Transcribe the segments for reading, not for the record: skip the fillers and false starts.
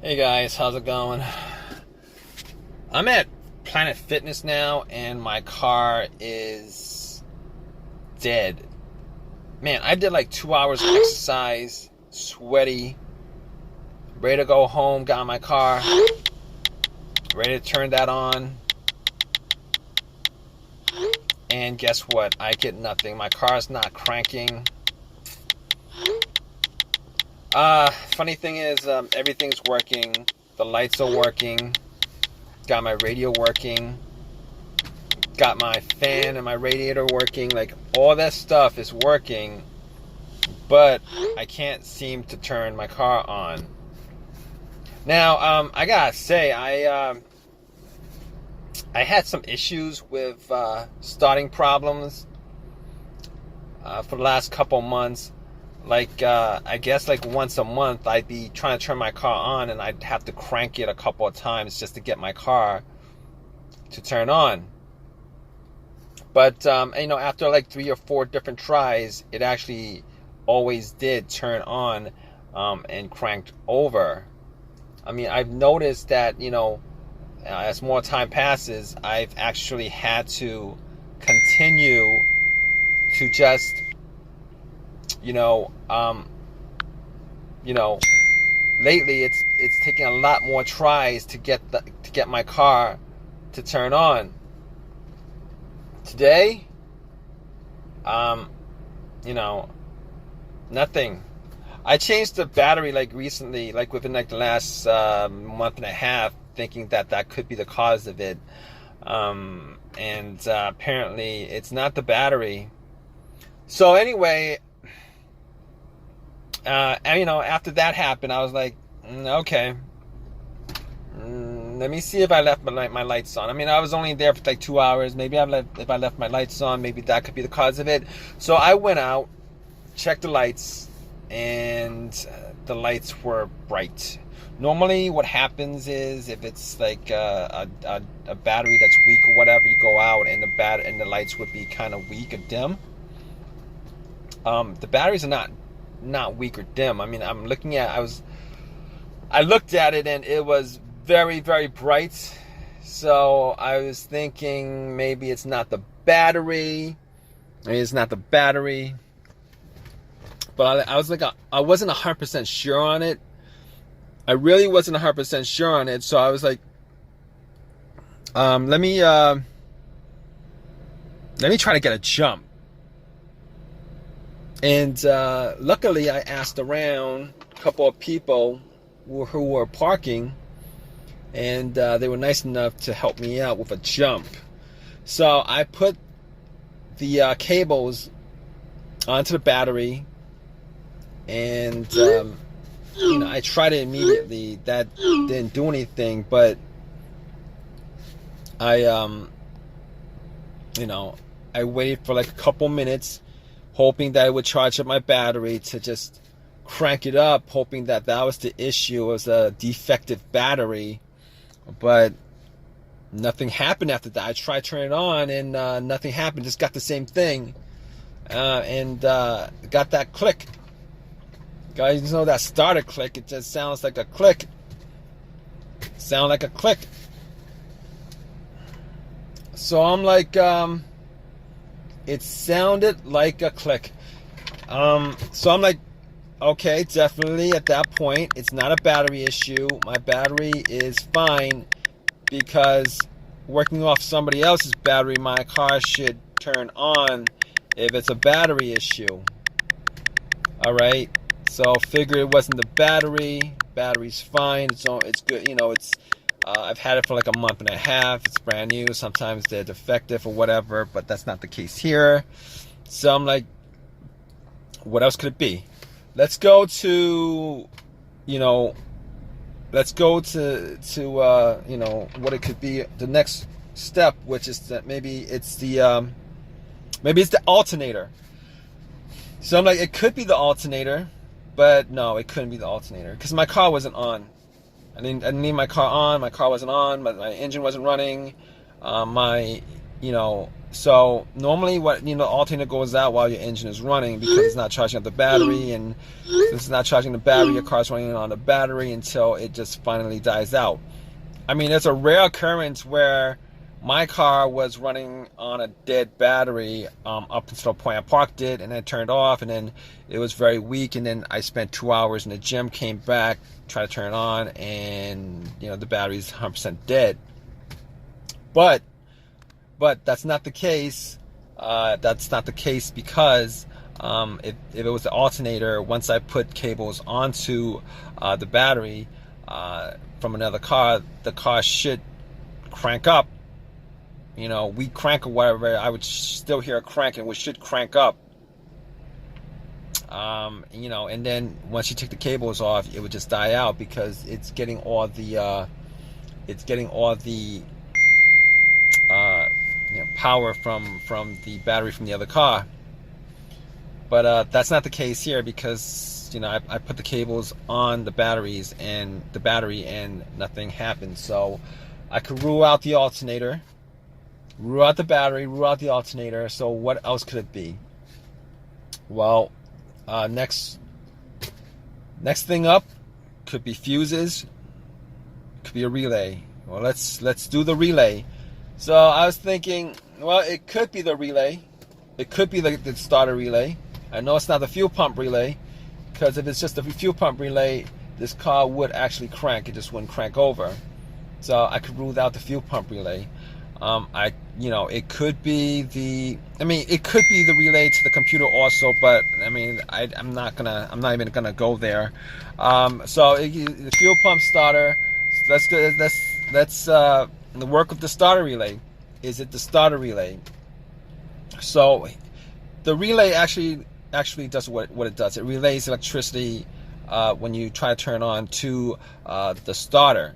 Hey guys, how's it going? I'm at Planet Fitness now and my car is dead. Man, I did like 2 hours of exercise, sweaty, ready to go home, got in my car, ready to turn that on. And guess what? I get nothing. My car's not cranking. Funny thing is, everything's working. The lights are working. Got my radio working. Got my fan and my radiator working. Like, all that stuff is working. But I can't seem to turn my car on. Now, I gotta say, I had some issues with starting problems for the last couple months. Like, I guess like once a month I'd be trying to turn my car on and I'd have to crank it a couple of times just to get my car to turn on. But, after like 3 or 4 different tries, it actually always did turn on and cranked over. I mean, I've noticed that, as more time passes, I've actually had to continue to just lately it's taking a lot more tries to get my car to turn on. Today, nothing. I changed the battery like recently, like within like the last month and a half, thinking that could be the cause of it, and apparently it's not the battery. So anyway, after that happened, I was like, okay, let me see if I left my lights on. I mean, I was only there for like 2 hours. Maybe if I left my lights on, maybe that could be the cause of it. So I went out, checked the lights, and the lights were bright. Normally what happens is if it's like a battery that's weak or whatever, you go out and the lights would be kind of weak or dim. The batteries are not weak or dim. I mean, I looked at it and it was very, very bright. So I was thinking maybe it's not the battery. But I was like, I wasn't 100% sure on it. I really wasn't 100% sure on it. So I was like, let me try to get a jump. And luckily, I asked around a couple of people who were parking, and they were nice enough to help me out with a jump. So I put the cables onto the battery, and I tried it immediately. That didn't do anything, but I waited for like a couple minutes, hoping that it would charge up my battery to just crank it up, hoping that was the issue. It was a defective battery, but nothing happened after that. I tried turning it on and nothing happened. Just got the same thing, and got that click. Guys, you know that starter click? It just sounds like a click. So I'm like, it sounded like a click. So I'm like, okay, definitely at that point, it's not a battery issue. My battery is fine, because working off somebody else's battery, my car should turn on if it's a battery issue. All right. So figure it wasn't the battery. Battery's fine. It's good. I've had it for like a month and a half. It's brand new. Sometimes they're defective or whatever, but that's not the case here. So I'm like, what else could it be? Let's go to what it could be, the next step, which is that maybe it's the alternator. So I'm like, it could be the alternator, but no, it couldn't be the alternator, because my car wasn't on. I didn't need my car on. My car wasn't on. My engine wasn't running. My So normally, the alternator goes out while your engine is running because it's not charging up the battery, and since it's not charging the battery, your car's running on the battery until it just finally dies out. I mean, there's a rare occurrence where my car was running on a dead battery up until the point I parked it, and then it turned off, and then it was very weak, and then I spent 2 hours in the gym, came back, tried to turn it on, and the battery's 100% dead. But that's not the case. That's not the case because if it was the alternator, once I put cables onto the battery from another car, the car should crank up. We crank or whatever, I would still hear a cranking, which should crank up. And then once you take the cables off, it would just die out because it's getting all the power from the battery from the other car. But that's not the case here because I put the cables on the battery and nothing happened. So I could rule out the alternator, rule out the battery, rule out the alternator. So what else could it be? Well, next thing up could be fuses, could be a relay. Well, let's do the relay. So I was thinking, well, it could be the relay. It could be the starter relay. I know it's not the fuel pump relay, because if it's just the fuel pump relay, this car would actually crank. It just wouldn't crank over. So I could rule out the fuel pump relay. It could be it could be the relay to the computer also, but I'm not even gonna go there. So the fuel pump starter. Let's the work of the starter relay. Is it the starter relay? So the relay actually does what it does. It relays electricity when you try to turn on to the starter,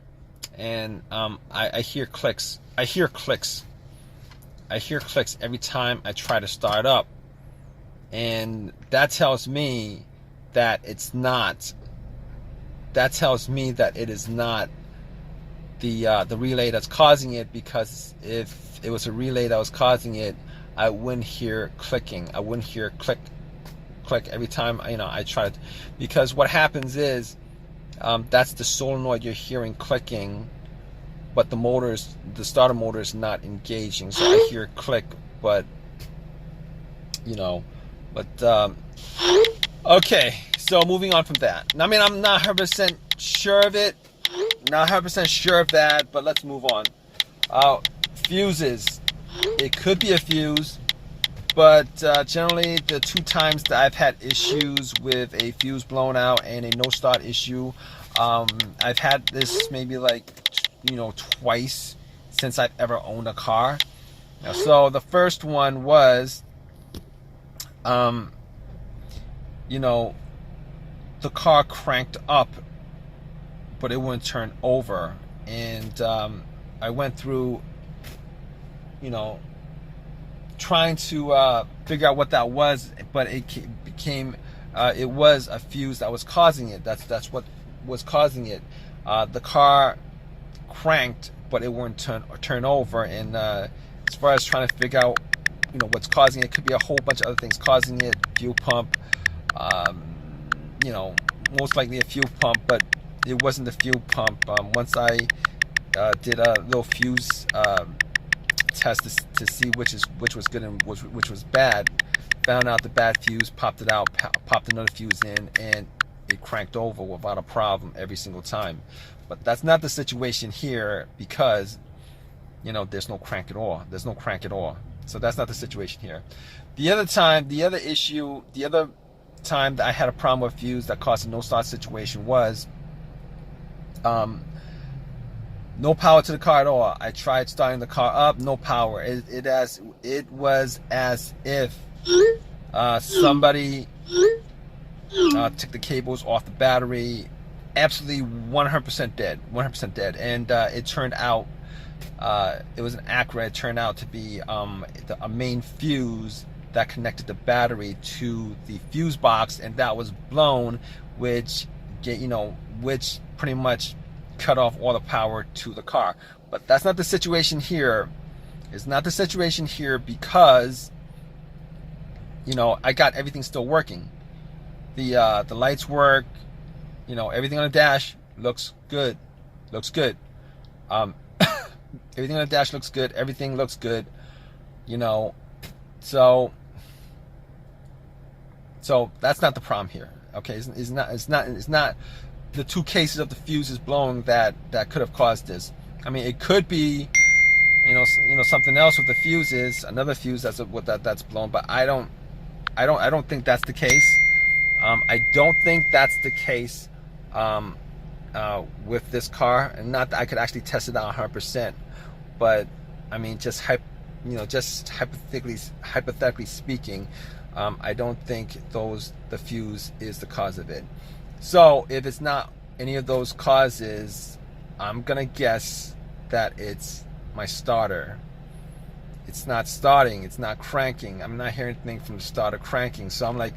and I hear clicks. I hear clicks every time I try to start up, and that tells me that it's not. That tells me that it is not the relay that's causing it, because if it was a relay that was causing it, I wouldn't hear clicking. I wouldn't hear click every time I try to, because what happens is that's the solenoid you're hearing clicking, but the starter motor is not engaging. So I hear click, but okay. So moving on from that. I'm not 100% sure of it. Not 100% sure of that, but let's move on. Fuses. It could be a fuse, but generally the 2 times that I've had issues with a fuse blown out and a no start issue, I've had this maybe twice since I've ever owned a car. So the first one was, the car cranked up, but it wouldn't turn over, and I went through, trying to figure out what that was, but it became, it was a fuse that was causing it. That's what was causing it. The car cranked, but it wouldn't turn over, and as far as trying to figure out, what's causing it, could be a whole bunch of other things causing it. Fuel pump, most likely a fuel pump, but it wasn't the fuel pump. Once I did a little fuse test to see which was good and which was bad, found out the bad fuse, popped it out, popped another fuse in, and it cranked over without a problem every single time. But that's not the situation here, because there's no crank at all. There's no crank at all. So that's not the situation here. The other time that I had a problem with fuse that caused a no start situation was no power to the car at all. I tried starting the car up, no power. It was as if somebody took the cables off the battery. Absolutely 100% dead. 100% dead. And it turned out, it was an Acura. It turned out to be a main fuse that connected the battery to the fuse box, and that was blown, which pretty much cut off all the power to the car. But that's not the situation here. It's not the situation here because, you know, I got everything still working. The lights work, you know, everything on the dash looks good. Everything on the dash looks good. Everything looks good, you know. So that's not the problem here. Okay, it's not the two cases of the fuses blowing that could have caused this. I mean, it could be, you know, something else with the fuses, another fuse that's blown, but I don't think that's the case. I don't think that's the case with this car, and not that I could actually test it out 100%, but I mean, just hypothetically speaking, I don't think the fuse is the cause of it. So if it's not any of those causes, I'm gonna guess that it's my starter. It's not starting, it's not cranking. I'm not hearing anything from the starter cranking. So I'm like,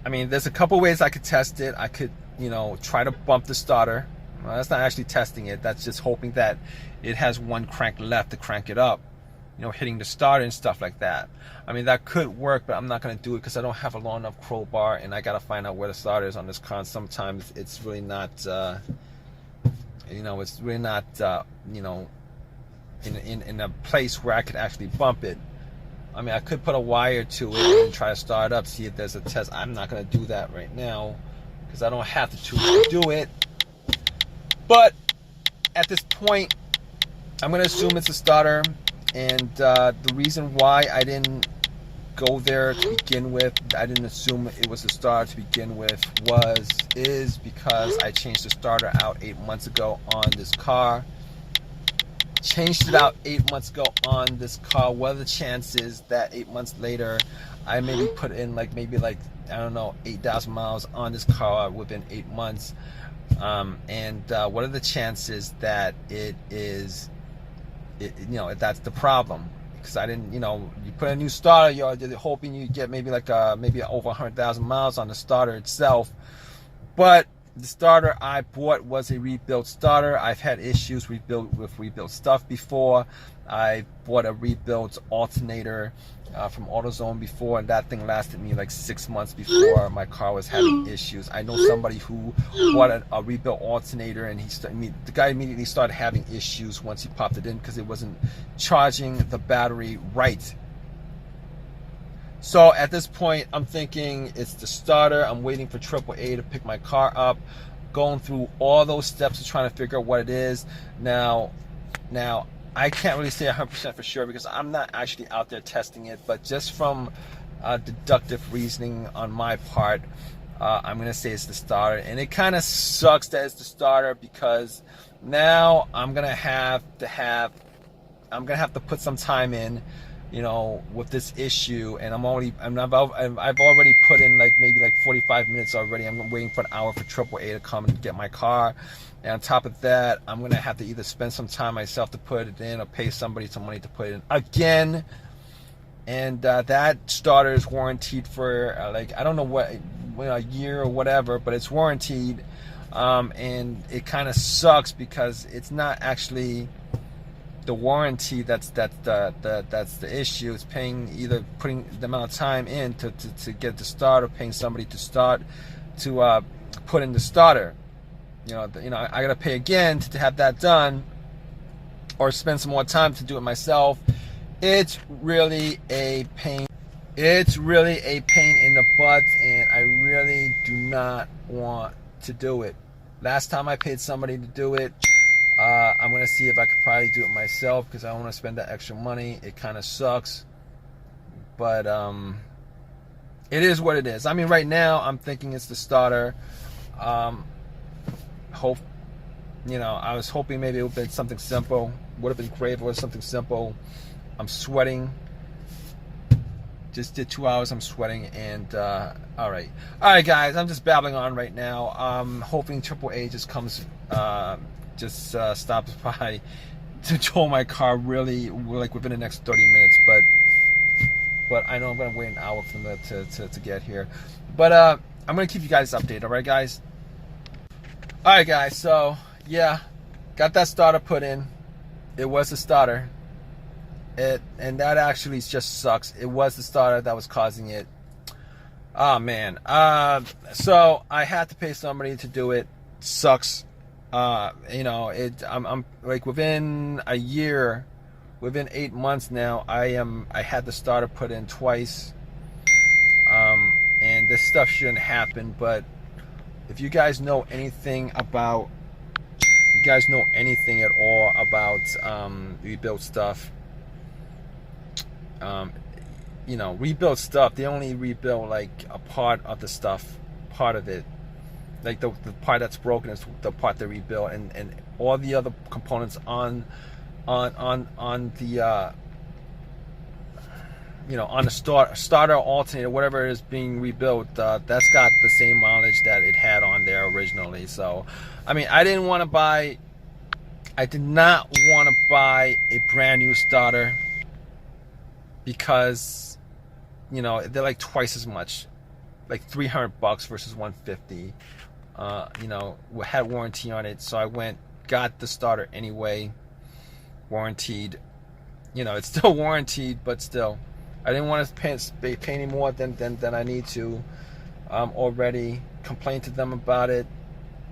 I mean, there's a couple ways I could test it. I could, you know, try to bump the starter. Well, that's not actually testing it. That's just hoping that it has one crank left to crank it up. You know, hitting the starter and stuff like that. I mean, that could work, but I'm not going to do it because I don't have a long enough crowbar, and I got to find out where the starter is on this car. And sometimes it's really not, you know, it's really not, you know, in a place where I could actually bump it. I mean, I could put a wire to it and try to start it up, see if there's a test. I'm not going to do that right now because I don't have the tools to do it. But at this point, I'm going to assume it's a starter. And the reason why I didn't go there to begin with, I didn't assume it was a starter to begin with, is because I changed the starter out 8 months ago on this car. Changed it out 8 months ago on this car. What are the chances that 8 months later I maybe put in maybe I don't know, 8,000 miles on this car within 8 months? And what are the chances that it is, you know, if that's the problem? Because I didn't, you know, you put a new starter, you're hoping you get maybe maybe over 100,000 miles on the starter itself. But the starter I bought was a rebuilt starter. I've had issues with rebuilt stuff before. I bought a rebuilt alternator from AutoZone before, and that thing lasted me like 6 months before my car was having issues. I know somebody who bought a rebuilt alternator, and the guy immediately started having issues once he popped it in because it wasn't charging the battery right. So at this point, I'm thinking it's the starter. I'm waiting for AAA to pick my car up, going through all those steps of trying to figure out what it is. Now, I can't really say 100% for sure because I'm not actually out there testing it, but just from deductive reasoning on my part, I'm going to say it's the starter. And it kind of sucks that it's the starter because now I'm going to have to put some time in, you know, with this issue, and I've already put in maybe 45 minutes already. I'm waiting for an hour for AAA to come and get my car, and on top of that, I'm gonna have to either spend some time myself to put it in or pay somebody some money to put it in again. And that starter is warranted for I don't know what, a year or whatever, but it's warranted, and it kind of sucks because it's not actually the warranty that's the issue. It's putting the amount of time in to get the starter, paying somebody to put in the starter. You know, I gotta pay again to have that done, or spend some more time to do it myself. It's really a pain. It's really a pain in the butt, and I really do not want to do it. Last time I paid somebody to do it, I'm going to see if I could probably do it myself because I don't want to spend that extra money. It kind of sucks. But it is what it is. I mean, right now, I'm thinking it's the starter. I was hoping maybe it would have been something simple. Would have been great if it was something simple. I'm sweating. Just did 2 hours, I'm sweating, and all right, guys, I'm just babbling on right now. I'm hoping AAA just comes, stops by to tow my car really within the next 30 minutes. But I know I'm gonna wait an hour for them to get here. But I'm gonna keep you guys updated. All right, guys. All right, guys. So yeah, got that starter put in. It was a starter. And that actually just sucks. It was the starter that was causing it. Oh man. So I had to pay somebody to do it. Sucks. You know, I'm like within a year, within 8 months now, I had the starter put in twice. And this stuff shouldn't happen, but if you guys know anything about, at all about rebuild stuff, you know, rebuild stuff, they only rebuild like a part of the stuff, part of it. Like the part that's broken is the part they rebuild, and all the other components on the you know, on the starter, alternator, whatever is being rebuilt, that's got the same mileage that it had on there originally. So, I mean, I did not want to buy a brand new starter because, you know, they're like twice as much, like $300 versus $150. You know, had warranty on it, so I got the starter anyway, warranted. You know, it's still warranted, but still, I didn't want to pay any more than I need to. Already complained to them about it,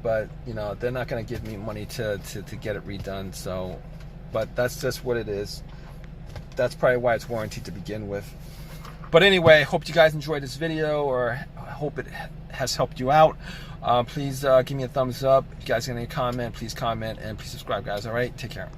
but you know, they're not going to give me money to get it redone. So, but that's just what it is. That's probably why it's warranted to begin with. But anyway, hope you guys enjoyed this video, or I hope it has helped you out. Please give me a thumbs up. If you guys got any comment, please comment, and please subscribe, guys. All right, take care.